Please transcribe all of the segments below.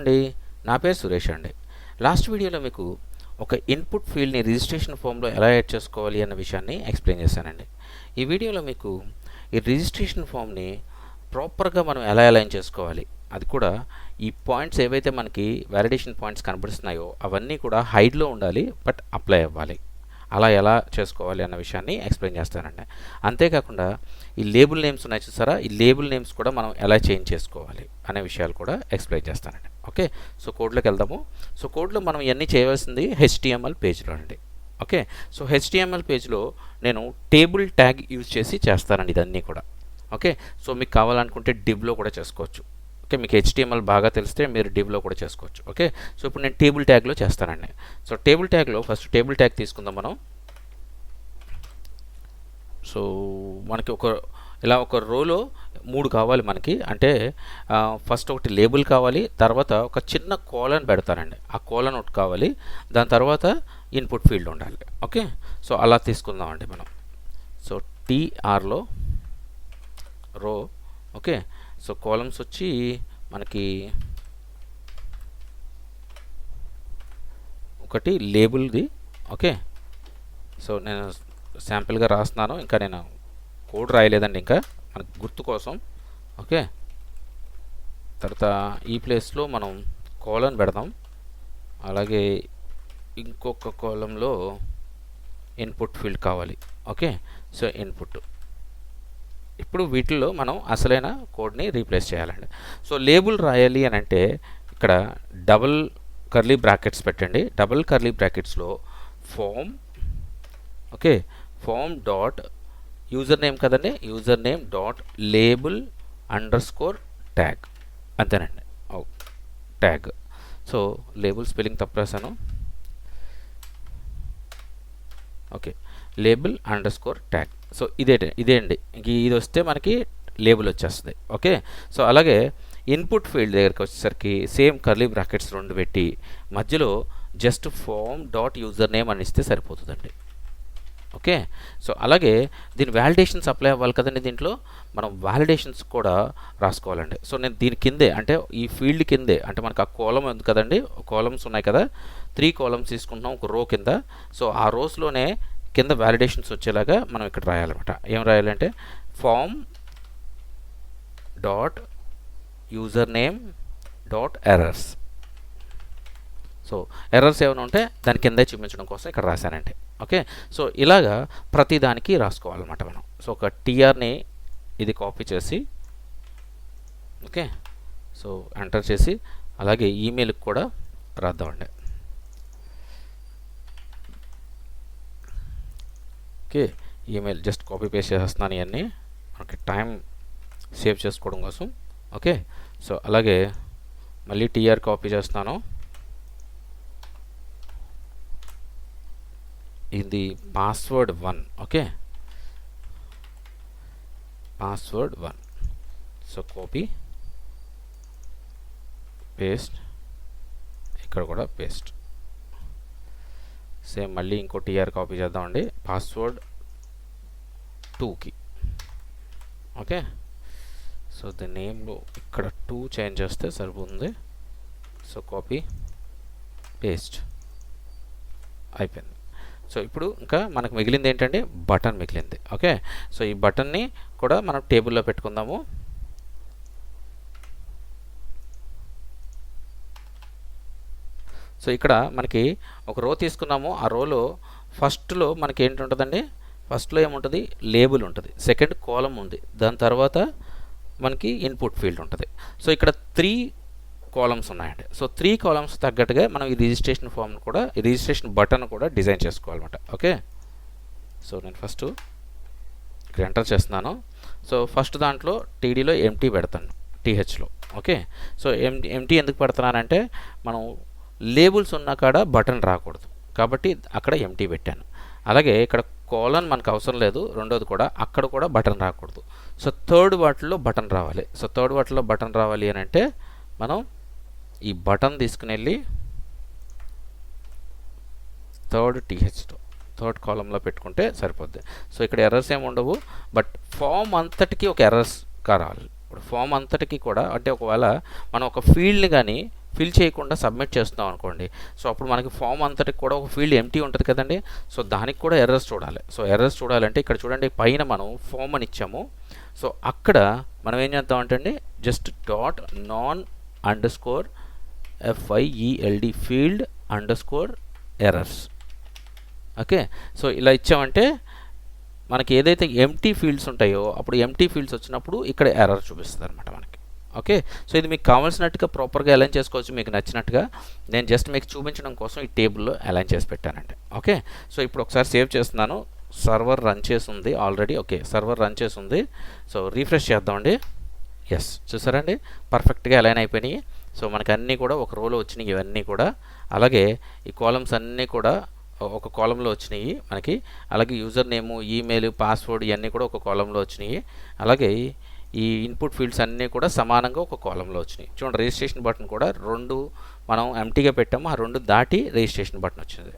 అండి, నా పేరు సురేష్ అండి. లాస్ట్ వీడియోలో మీకు ఒక ఇన్పుట్ ఫీల్డ్ని రిజిస్ట్రేషన్ ఫామ్లో ఎలా యాడ్ చేసుకోవాలి అన్న విషయాన్ని ఎక్స్ప్లెయిన్ చేశానండి. ఈ వీడియోలో మీకు ఈ రిజిస్ట్రేషన్ ఫామ్ని ప్రాపర్గా మనం ఎలా అలైన్ చేసుకోవాలి, అది కూడా ఈ పాయింట్స్ ఏవైతే మనకి వ్యాలిడేషన్ పాయింట్స్ కనబడుతున్నాయో అవన్నీ కూడా హైడ్లో ఉండాలి, బట్ అప్లై అవ్వాలి. అలా ఎలా చేసుకోవాలి అన్న విషయాన్ని ఎక్స్ప్లెయిన్ చేస్తానండి. అంతేకాకుండా ఈ లేబుల్ నేమ్స్ ఉన్నాయి చూసారా, ఈ లేబుల్ నేమ్స్ కూడా మనం ఎలా చేంజ్ చేసుకోవాలి అనే విషయాలు కూడా ఎక్స్ప్లెయిన్ చేస్తానండి. ఓకే, సో కోడ్లోకి వెళ్దాము. సో కోడ్లో మనం ఇవన్నీ చేయవలసింది HTML పేజ్లో అండి. ఓకే, సో HTML పేజ్లో నేను టేబుల్ ట్యాగ్ యూజ్ చేసి చేస్తానండి ఇదన్నీ కూడా. ఓకే, సో మీకు కావాలనుకుంటే డివ్లో కూడా చేసుకోవచ్చు. ఓకే, మీకు HTML బాగా తెలిస్తే మీరు డివ్లో కూడా చేసుకోవచ్చు. ఓకే, సో ఇప్పుడు నేను టేబుల్ ట్యాగ్లో చేస్తానండి. సో టేబుల్ ట్యాగ్లో ఫస్ట్ టేబుల్ ట్యాగ్ తీసుకుందాం మనం. సో మనకి ఇలా ఒక రోలో 3 కావాలి మనకి. అంటే ఫస్ట్ ఒకటి లేబుల్ కావాలి, తర్వాత ఒక చిన్న కోలన్ పెడతానండి, ఆ కోలన్ ఒకటి కావాలి, దాని తర్వాత ఇన్పుట్ ఫీల్డ్ ఉండాలి. ఓకే, సో అలా తీసుకుందామండి మనం. సో TRలో రో. ఓకే, సో కాలమ్స్ వచ్చి మనకి ఒకటి లేబుల్ది. ఓకే, సో నేను శాంపిల్గా రాస్తున్నాను, ఇంకా నేను కోడ్ రాయలేదండి ఇంకా మనకు గుర్తు కోసం. ఓకే, తర్వాత ఈ ప్లేస్లో మనం కాలన్ పెడదాం, అలాగే ఇంకొక కాలంలో ఇన్పుట్ ఫీల్డ్ కావాలి. Okay, so input. ఇప్పుడు వీటిల్లో మనం అసలైన కోడ్ని రీప్లేస్ చేయాలండి. సో లేబుల్ రాయాలి అని అంటే ఇక్కడ డబుల్ కర్లీ బ్రాకెట్స్ పెట్టండి. డబుల్ కర్లీ బ్రాకెట్స్లో form. Okay, form dot user name కదండి, user name dot label underscore tag, అంతేనండి. ట్యాగ్. సో లేబుల్ స్పెల్లింగ్ తప్పు రాశాను. Okay, label underscore tag. So ఇదే అండి, ఇది వస్తే మనకి లేబుల్ వచ్చేస్తుంది. ఓకే, సో అలాగే ఇన్పుట్ ఫీల్డ్ దగ్గరికి వచ్చేసరికి సేమ్ కర్లీ బ్రాకెట్స్ 2 పెట్టి మధ్యలో just form dot user name అని ఇస్తే సరిపోతుందండి. ఓకే, సో అలాగే దీని వ్యాలిడేషన్స్ అప్లై అవ్వాలి కదండి. దీంట్లో మనం వ్యాలిడేషన్స్ కూడా రాసుకోవాలండి. సో నేను దీని కిందే, అంటే ఈ ఫీల్డ్ కిందే, అంటే మనకు ఆ కాలం ఉంది కదండి, కాలమ్స్ ఉన్నాయి కదా, 3 కాలమ్స్ తీసుకుంటున్నాం ఒక రో కింద. సో ఆ రోస్లోనే కింద వ్యాలిడేషన్స్ వచ్చేలాగా మనం ఇక్కడ రాయాలన్నమాట. ఏం రాయాలంటే form dot user name dot errors. So errors ఏమైనా ఉంటే దాని కిందే చూపించడం కోసం ఇక్కడ రాశానండి. ఓకే, సో ఇలాగా ప్రతి దానికి రాసుకోవాలన్నమాట మనం. సో ఒక TRని ఇది కాపీ చేసి, ఓకే, సో ఎంటర్ చేసి అలాగే ఈమెయిల్కి కూడా రాద్దామండి. Okay, email just copy paste చేసేస్తున్నాను ఇవన్నీ మనకి టైం సేవ్ చేసుకోవడం కోసం. ఓకే, సో అలాగే మళ్ళీ TR కాపీ చేస్తున్నాను. ఇది password 1. Okay, password 1. So copy paste, ఇక్కడ కూడా పేస్ట్. సేమ్ మళ్ళీ ఇంకో TR కాపీ చేద్దామండి, పాస్వర్డ్ 2కి. ఓకే, సో ది నేమ్లో ఇక్కడ 2 చేంజ్ చేస్తే సరిపోతుంది. సో కాపీ పేస్ట్ అయిపోయింది. సో ఇప్పుడు ఇంకా మనకు మిగిలింది ఏంటంటే బటన్ మిగిలింది. ఓకే, సో ఈ బటన్ని కూడా మనం టేబుల్లో పెట్టుకుందాము. సో ఇక్కడ మనకి ఒక రో తీసుకున్నాము, ఆ రోలో ఫస్ట్లో మనకి ఏంటి ఉంటుందండి, ఫస్ట్లో ఏముంటుంది, లేబుల్ ఉంటుంది, సెకండ్ కాలం ఉంది, దాని తర్వాత మనకి ఇన్పుట్ ఫీల్డ్ ఉంటుంది. సో ఇక్కడ 3 కాలమ్స్ ఉన్నాయండి. సో 3 కాలమ్స్ తగ్గట్టుగా మనం ఈ రిజిస్ట్రేషన్ ఫామ్ కూడా, ఈ రిజిస్ట్రేషన్ బటన్ కూడా డిజైన్ చేసుకోవాలన్నమాట. ఓకే, సో నేను ఫస్ట్ ఇక్కడ ఎంటర్ చేస్తున్నాను. సో ఫస్ట్ దాంట్లో TDలో ఎంటీ పెడతాను, THలో. ఓకే, సో ఎంటీ ఎందుకు పెడుతున్నానంటే మనం లేబుల్స్ ఉన్న కాడ బటన్ రాకూడదు కాబట్టి అక్కడ ఎంటీ పెట్టాను. అలాగే ఇక్కడ కోలన్ మనకు అవసరం లేదు, రెండోది కూడా అక్కడ కూడా బటన్ రాకూడదు. సో థర్డ్ వాటిల్లో బటన్ రావాలి. సో థర్డ్ వాటిలో బటన్ రావాలి అని అంటే మనం ఈ బటన్ తీసుకుని వెళ్ళి థర్డ్ కాలంలో పెట్టుకుంటే సరిపోద్ది. సో ఇక్కడ ఎర్రర్స్ ఏమి ఉండవు, బట్ ఫామ్ అంతటికీ ఒక ఎర్రర్స్ రావాలి. ఇప్పుడు ఫామ్ అంతటికి కూడా అంటే ఒకవేళ మనం ఒక ఫీల్డ్ని కానీ ఫిల్ చేయకుండా సబ్మిట్ చేస్తున్నాం అనుకోండి, సో అప్పుడు మనకి ఫామ్ అంతటికి కూడా ఒక ఫీల్డ్ ఎంటీ ఉంటుంది కదండి. సో దానికి కూడా ఎర్రర్స్ చూడాలి. సో ఎర్రర్స్ చూడాలంటే ఇక్కడ చూడండి, పైన మనం ఫామ్ అని ఇచ్చాము. సో అక్కడ మనం ఏం చేద్దామంటే అండి, just dot non underscore filed field underscore errors. Okay, so ఇలా ఇచ్చామంటే మనకి ఏదైతే ఎంటీ ఫీల్డ్స్ ఉంటాయో అప్పుడు ఎంటీ ఫీల్డ్స్ వచ్చినప్పుడు ఇక్కడ ఎర్రర్ చూపిస్తుంది అనమాట మనకి. ఓకే, సో ఇది మీకు కావాల్సినట్టుగా ప్రాపర్గా అలైన్ చేసుకోవచ్చు, మీకు నచ్చినట్టుగా. నేను జస్ట్ మీకు చూపించడం కోసం ఈ టేబుల్లో అలైన్ చేసి పెట్టానండి. ఓకే, సో ఇప్పుడు ఒకసారి సేవ్ చేస్తున్నాను. సర్వర్ రన్ చేసి ఉంది ఆల్రెడీ. ఓకే, సర్వర్ రన్ చేసి ఉంది. సో రీఫ్రెష్ చేద్దామండి. ఎస్, చూసారండి, పర్ఫెక్ట్గా అలైన్ అయిపోయినాయి. సో మనకి అన్నీ కూడా ఒక రోలో వచ్చినాయి ఇవన్నీ కూడా. అలాగే ఈ కాలమ్స్ అన్నీ కూడా ఒక కాలంలో వచ్చినాయి మనకి. అలాగే యూజర్ నేము, ఈమెయిల్, పాస్వర్డ్ ఇవన్నీ కూడా ఒక కాలంలో వచ్చినాయి. అలాగే ఈ ఇన్పుట్ ఫీల్డ్స్ అన్నీ కూడా సమానంగా ఒక కాలంలో వచ్చినాయి. చూడండి, రిజిస్ట్రేషన్ బటన్ కూడా 2 మనం ఎంటీగా పెట్టాము, ఆ 2 దాటి రిజిస్ట్రేషన్ బటన్ వచ్చింది.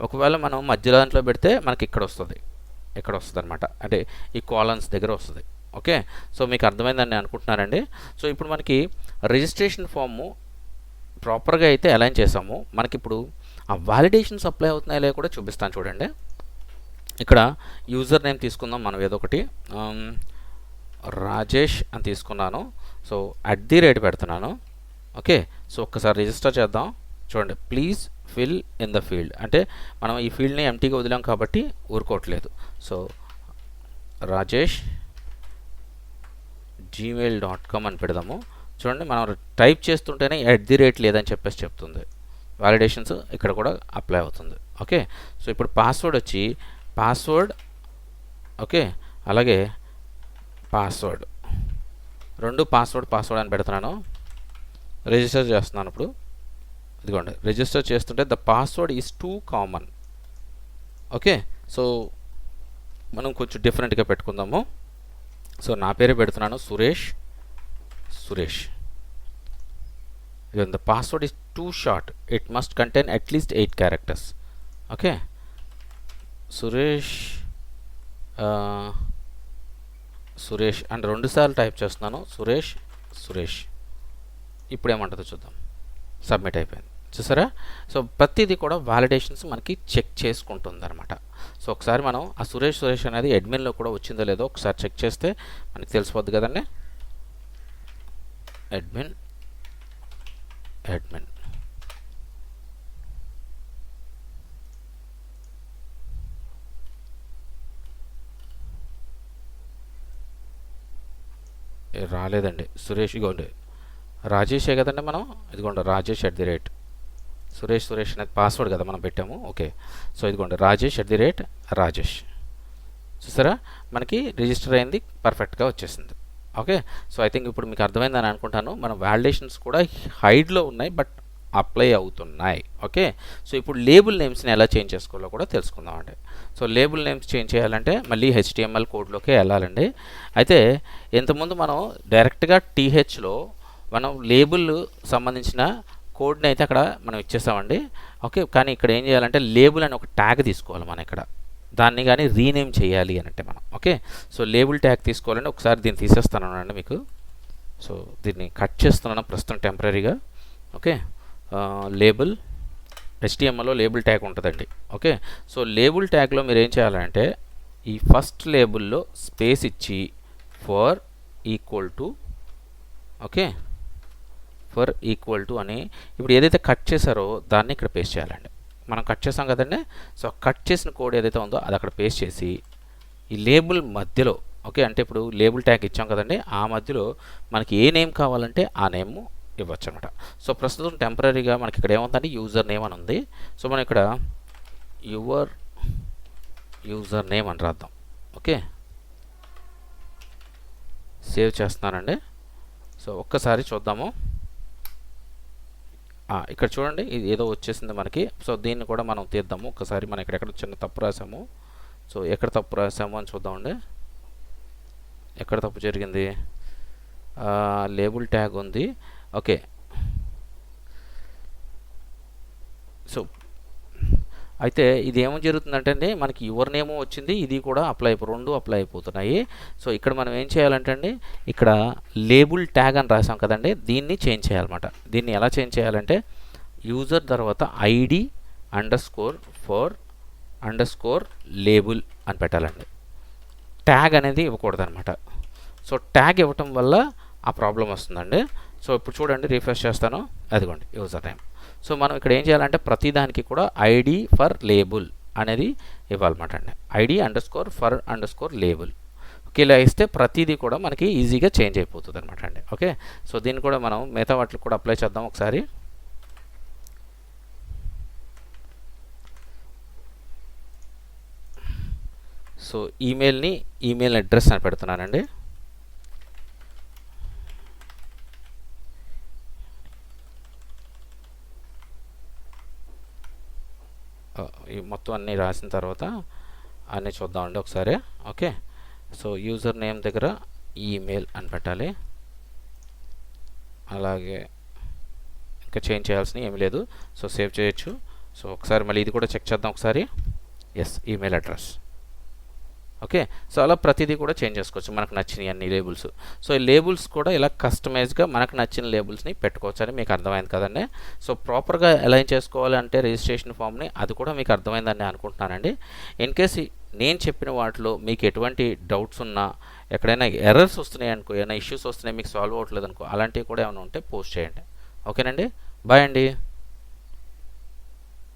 ఒకవేళ మనం మధ్య దాంట్లో పెడితే మనకి ఇక్కడ వస్తుంది అనమాట, అంటే ఈ కాలమ్స్ దగ్గర వస్తుంది. ఓకే, సో మీకు అర్థమైందని నేను అనుకుంటున్నానండి. సో ఇప్పుడు మనకి రిజిస్ట్రేషన్ ఫాము ప్రాపర్గా అయితే అలైన్ చేసాము. మనకి ఇప్పుడు ఆ వాలిడేషన్స్ అప్లై అవుతున్నాయో కూడా చూపిస్తాను చూడండి. ఇక్కడ యూజర్ నేమ్ తీసుకుందాం మనం, ఏదో ఒకటి రాజేష్ అని తీసుకున్నాను. సో @ పెడుతున్నాను. ఓకే, సో ఒక్కసారి రిజిస్టర్ చేద్దాం. చూడండి, please fill in the field, అంటే మనం ఈ ఫీల్డ్ని ఎంటీగా వదిలాం కాబట్టి ఊరుకోవట్లేదు. సో రాజేష్ gmail.com అని పెడదాము. చూడండి, మనం టైప్ చేస్తుంటేనే @ లేదని చెప్పేసి చెప్తుంది. వాలిడేషన్స్ ఇక్కడ కూడా అప్లై అవుతుంది. ఓకే, సో ఇప్పుడు పాస్వర్డ్ వచ్చి పాస్వర్డ్. ఓకే, అలాగే పాస్వర్డ్ 2 పాస్వర్డ్ అని పెడుతున్నాను. రిజిస్టర్ చేస్తున్నాను. ఇప్పుడు ఇదిగోండి, రిజిస్టర్ చేస్తుంటే the password is two common. Okay, so మనం కొంచెం డిఫరెంట్గా పెట్టుకుందాము. సో నా పేరే పెడుతున్నాను, Suresh. The password is too short. It must contain at least 8 characters. Okay, Suresh and 2 సార్లు టైప్ చేస్తున్నాను, సురేష్. ఇప్పుడు ఏమంటుందో చూద్దాం. సబ్మిట్ అయిపోయింది, చూసారా. సో ప్రతిదీ కూడా వాలిడేషన్స్ మనకి చెక్ చేసుకుంటుంది అనమాట. సో ఒకసారి మనం ఆ సురేష్ అనేది అడ్మిన్లో కూడా వచ్చిందో లేదో ఒకసారి చెక్ చేస్తే మనకి తెలిసిపోద్ది కదండి. అడ్మిన్ రాలేదండి. సురేష్, ఇగోండి రాజేషే కదండి మనం, ఇదిగోండి రాజేష్ @ సురేష్ అనేది పాస్వర్డ్ కదా మనం పెట్టాము. ఓకే, సో ఇదిగోండి రాజేష్. చూసారా, మనకి రిజిస్టర్ అయింది, పర్ఫెక్ట్గా వచ్చేసింది. ఓకే, సో ఐ థింక్ ఇప్పుడు మీకు అర్థమైందని అనుకుంటాను. మన వాలిడేషన్స్ కూడా హైడ్లో ఉన్నాయి, బట్ అప్లై అవుతున్నాయి. ఓకే, సో ఇప్పుడు లేబుల్ నేమ్స్ని ఎలా చేంజ్ చేసుకోవాలో కూడా తెలుసుకుందామండి. సో లేబుల్ నేమ్స్ చేంజ్ చేయాలంటే మళ్ళీ HTML కోడ్లోకి వెళ్ళాలండి. అయితే ఇంతకుముందు మనం డైరెక్ట్గా THలో మనం లేబుల్ సంబంధించిన కోడ్ని అయితే అక్కడ మనం ఇచ్చేసామండి. ఓకే, కానీ ఇక్కడ ఏం చేయాలంటే లేబుల్ అని ఒక ట్యాగ్ తీసుకోవాలి మనం ఇక్కడ, దాన్ని కానీ రీనేమ్ చేయాలి అని అంటే మనం. ఓకే, సో లేబుల్ ట్యాగ్ తీసుకోవాలంటే ఒకసారి దీన్ని తీసేస్తాను అండి మీకు. సో దీన్ని కట్ చేస్తున్నాను ప్రస్తుతం టెంపరీగా. ఓకే, లేబుల్ HTMLలో లేబుల్ ట్యాగ్ ఉంటుందండి. ఓకే, సో లేబుల్ ట్యాగ్లో మీరు ఏం చేయాలంటే ఈ ఫస్ట్ లేబుల్లో స్పేస్ ఇచ్చి for equal to. Okay, for equal to అని ఇప్పుడు ఏదైతే కట్ చేశారో దాన్ని ఇక్కడ పేస్ట్ చేయాలండి. మనం కట్ చేసాం కదండి. సో కట్ చేసిన కోడ్ ఏదైతే ఉందో అది అక్కడ పేస్ట్ చేసి ఈ లేబుల్ మధ్యలో, ఓకే, అంటే ఇప్పుడు లేబుల్ ట్యాగ్ ఇచ్చాం కదండి, ఆ మధ్యలో మనకి ఏ నేమ్ కావాలంటే ఆ నేమ్ ఇవ్వచ్చు అనమాట. సో ప్రస్తుతం టెంపరీగా మనకి ఇక్కడ ఏముందంటే యూజర్ నేమ్ అని ఉంది. సో మనం ఇక్కడ యూజర్ నేమ్ అని రాద్దాం. ఓకే, సేవ్ చేస్తున్నానండి. సో ఒక్కసారి చూద్దాము. ఇక్కడ చూడండి, ఇది ఏదో వచ్చేసింది మనకి. సో దీన్ని కూడా మనం తీద్దాము ఒకసారి. మనం ఎక్కడ చిన్న తప్పు రాసాము. సో ఎక్కడ తప్పు రాసాము అని చూద్దామండి. ఎక్కడ తప్పు జరిగింది? లేబుల్ ట్యాగ్ ఉంది. ఓకే, సో అయితే ఇది ఏమో జరుగుతుందంటే అండి, మనకి యువర్ నేమో వచ్చింది, ఇది కూడా రెండు అప్లై అయిపోతున్నాయి. సో ఇక్కడ మనం ఏం చేయాలంటే అండి, ఇక్కడ లేబుల్ ట్యాగ్ అని రాసాం కదండి, దీన్ని చేంజ్ చేయాలన్నమాట. దీన్ని ఎలా చేంజ్ చేయాలంటే యూజర్ తర్వాత ఐడి _for_ లేబుల్ అని పెట్టాలండి. ట్యాగ్ అనేది ఇవ్వకూడదు అనమాట. సో ట్యాగ్ ఇవ్వటం వల్ల ఆ ప్రాబ్లం వస్తుందండి. సో ఇప్పుడు చూడండి, రిఫ్రెష్ చేస్తాను, అదిగోండి యూజర్ నేమ్. సో మనం ఇక్కడ ఏం చేయాలంటే ప్రతి దానికి కూడా ఐడి ఫర్ లేబుల్ అనేది ఇవ్వాలన్నమాట అండి. ID _for_ label. ఓకే, ఇలా ఇస్తే ప్రతిదీ కూడా మనకి ఈజీగా చేంజ్ అయిపోతుంది అనమాట అండి. ఓకే, సో దీన్ని కూడా మనం మిగతా వాటికి కూడా అప్లై చేద్దాం ఒకసారి. సో ఈమెయిల్ అడ్రస్ అని పెడుతున్నానండి. ఈ మొత్తం అన్నీ రాసిన తర్వాత అన్నీ చూద్దామండి ఒకసారి. ఓకే, సో యూజర్ నేమ్ దగ్గర ఈమెయిల్ అని పెట్టాలి. అలాగే ఇంకా చేంజ్ చేయాల్సిన ఏమీ లేదు. సో సేవ్ చేయొచ్చు. సో ఒకసారి మళ్ళీ ఇది కూడా చెక్ చేద్దాం ఒకసారి. Yes, email address. Okay, so అలా ప్రతిదీ కూడా చేంజ్ చేసుకోవచ్చు మనకు నచ్చిన అన్ని లేబుల్స్. సో ఈ లేబుల్స్ కూడా ఇలా కస్టమైజ్గా మనకు నచ్చిన లేబుల్స్ని పెట్టుకోవచ్చు అని మీకు అర్థమైంది కదండి. సో ప్రాపర్గా అలైన్ చేసుకోవాలి అంటే రిజిస్ట్రేషన్ ఫామ్ని, అది కూడా మీకు అర్థమైందని అనుకుంటున్నానండి. ఇన్ కేస్ నేను చెప్పిన వాటిలో మీకు ఎటువంటి డౌట్స్ ఉన్నా, ఎక్కడైనా ఎర్రర్స్ వస్తున్నాయి అనుకో, ఏమైనా ఇష్యూస్ వస్తున్నాయి మీకు సాల్వ్ అవ్వట్లేదు అనుకో, అలాంటివి కూడా ఏమైనా ఉంటే పోస్ట్ చేయండి. ఓకేనండి, బాయ్ అండి.